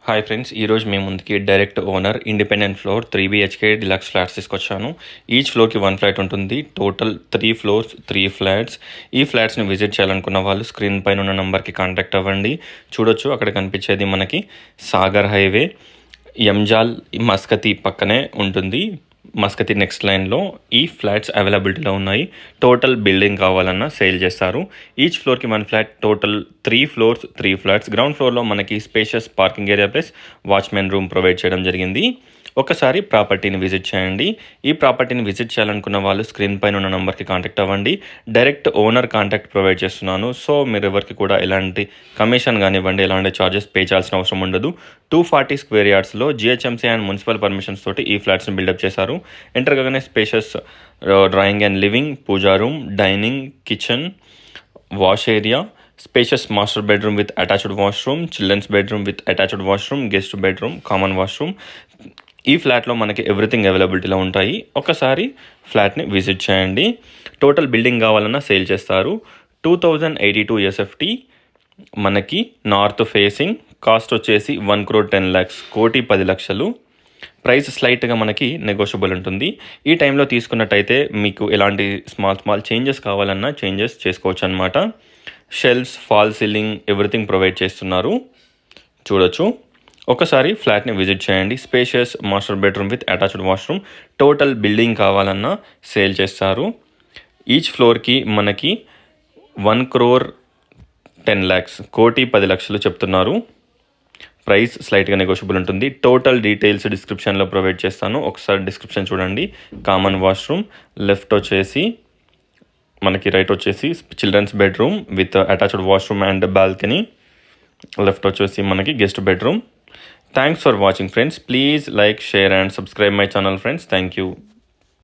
Hi friends, ఈరోజు మీ ముందుకి direct owner independent floor 3 BHK deluxe flats తీసుకొచ్చాను. ఈచ్ ఫ్లోర్కి 1 ఫ్లాట్ ఉంటుంది. Total 3 floors 3 flats. ఈ ఫ్లాట్స్ని విజిట్ చేయాలనుకున్న వాళ్ళు స్క్రీన్ పైన ఉన్న నెంబర్కి కాంటాక్ట్ అవ్వండి. చూడొచ్చు, అక్కడ కనిపించేది మనకి సాగర్ హైవే, ఎంజాల్ మస్కతి పక్కనే ఉంటుంది. మస్కతి నెక్స్ట్ లైన్లో ఈ ఫ్లాట్స్ అవైలబిలిటీలో ఉన్నాయి. టోటల్ బిల్డింగ్ కావాలన్నా సేల్ చేస్తారు. ఈచ్ ఫ్లోర్కి 1 flat, total 3 floors 3 flats. Ground ఫ్లోర్లో మనకి spacious parking area plus watchmen room provide చేయడం జరిగింది. ఒకసారి ప్రాపర్టీని విజిట్ చేయండి. ఈ ప్రాపర్టీని విజిట్ చేయాలనుకున్న వాళ్ళు స్క్రీన్ పైన ఉన్న నెంబర్కి కాంటాక్ట్ అవ్వండి. డైరెక్ట్ ఓనర్ కాంటాక్ట్ ప్రొవైడ్ చేస్తున్నాను. సో మీరు ఎవరికి కూడా ఎలాంటి కమిషన్ కానివ్వండి, ఎలాంటి ఛార్జెస్ పే చేయాల్సిన అవసరం ఉండదు. 240 స్క్వేర్ యార్డ్స్లో GHMC అండ్ మున్సిపల్ పర్మిషన్స్ తోటి ఈ ఫ్లాట్స్ని బిల్డప్ చేశారు. ఎంటర్ కాగానే spacious drawing and living, puja room, dining, kitchen, wash area, spacious master bedroom with attached washroom, children's bedroom with attached washroom, guest bedroom, common washroom. ఈ ఫ్లాట్లో మనకి everything అవైలబిలిటీలో ఉంటాయి. ఒకసారి ఫ్లాట్ని విజిట్ చేయండి. టోటల్ బిల్డింగ్ కావాలన్నా సేల్ చేస్తారు. 2082 SFT, మనకి నార్త్ ఫేసింగ్. కాస్ట్ వచ్చేసి 1,10,00,000, 1,10,00,000. ప్రైస్ స్లైట్గా మనకి నెగోషియబుల్ ఉంటుంది. ఈ టైంలో తీసుకున్నట్టయితే మీకు ఎలాంటి స్మాల్ చేంజెస్ కావాలన్నా చేంజెస్ చేసుకోవచ్చు అనమాట. Shelves, fall ceiling, everything provide చేస్తున్నారు. చూడొచ్చు, ఒకసారి ఫ్లాట్ని విజిట్ చేయండి. Spacious master bedroom with attached washroom. Total building కావాలన్నా సేల్ చేస్తారు. ఈచ్ ఫ్లోర్కి మనకి 1,10,00,000, 1,10,00,000 చెప్తున్నారు. ప్రైస్ స్లైట్గా నెగోషియబుల్ ఉంటుంది. టోటల్ డీటెయిల్స్ డిస్క్రిప్షన్లో ప్రొవైడ్ చేస్తాను. ఒకసారి డిస్క్రిప్షన్ చూడండి. కామన్ వాష్రూమ్, లెఫ్ట్ వచ్చేసి మనకి, రైట్ వచ్చేసి children's bedroom with attached washroom and balcony. Left వచ్చేసి మనకి guest bedroom. Thanks for watching friends. Please like, share and subscribe my channel friends. Thank you.